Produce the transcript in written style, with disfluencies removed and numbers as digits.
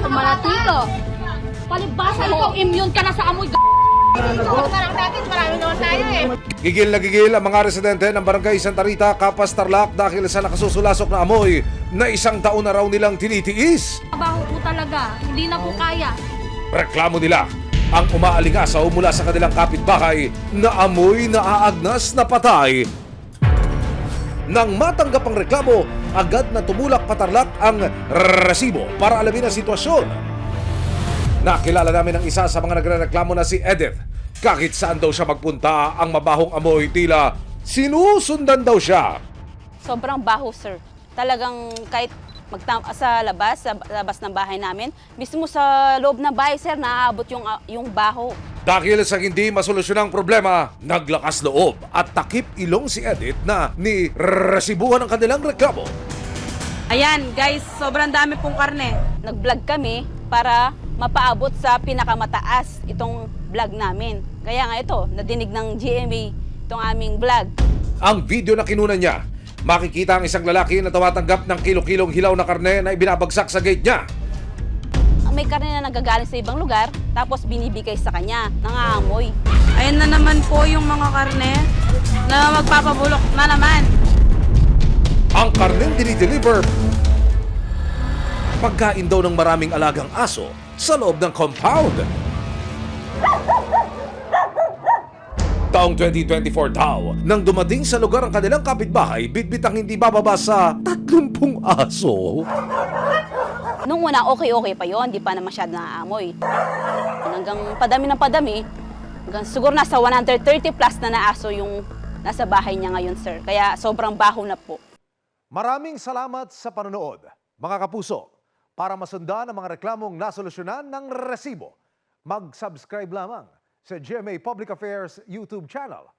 Malatito. Palibasan ko, immune ka na sa amoy. Parang dati marami naman tayo eh. Gigil na gigil ang mga residente ng Barangay Santa Rita, Capas, Tarlac dahil sa nakasusulasok na amoy na 1 taon na raw nilang tinitiis. Trabaho po talaga, hindi na po kaya. Reklamo nila ang umaalingasaw mula sa kanilang kapitbahay na amoy na aagnas na patay. Nang matanggap ang reklamo, agad na tumulak patarlak ang resibo para alamin ang sitwasyon. Nakilala namin ang isa sa mga nagrereklamo na si Edith. Kahit saan daw siya magpunta, ang mabahong amoy tila sinusundan daw siya. Sobrang baho, sir. Talagang kahit sa labas ng bahay namin, mismo sa loob ng bahay, sir, naaabot yung baho. Dahil sa hindi masolusyon ang problema, naglakas loob at takip ilong si Edith na ni resibuhan ang kanilang reklamo. Ayan, guys, sobrang dami pong karne. Nag-vlog kami para mapaabot sa pinakamataas itong vlog namin. Kaya nga ito, nadinig ng GMA itong aming vlog. Ang video na kinunan niya, makikita ang isang lalaki na tumatanggap ng kilo-kilong hilaw na karne na ibinabagsak sa gate niya. May karne na nagagaling sa ibang lugar, tapos binibigay sa kanya, nangaamoy. Ayan na naman po yung mga karne na magpapabulok na naman. Ang karneng dinideliver, pagkain daw ng maraming alagang aso sa loob ng compound. Taong 2024 daw, nang dumating sa lugar ang kanilang kapitbahay, bitbit ang hindi bababa sa 30 aso. Nung una, okay pa yon, di pa na masyado naaamoy. Hanggang padami ng padami, hanggang siguro nasa 130 plus na aso yung nasa bahay niya ngayon, sir. Kaya sobrang baho na po. Maraming salamat sa panonood, mga kapuso. Para masundan ang mga reklamong nasolusyonan ng resibo, mag-subscribe lamang sa GMA Public Affairs YouTube channel.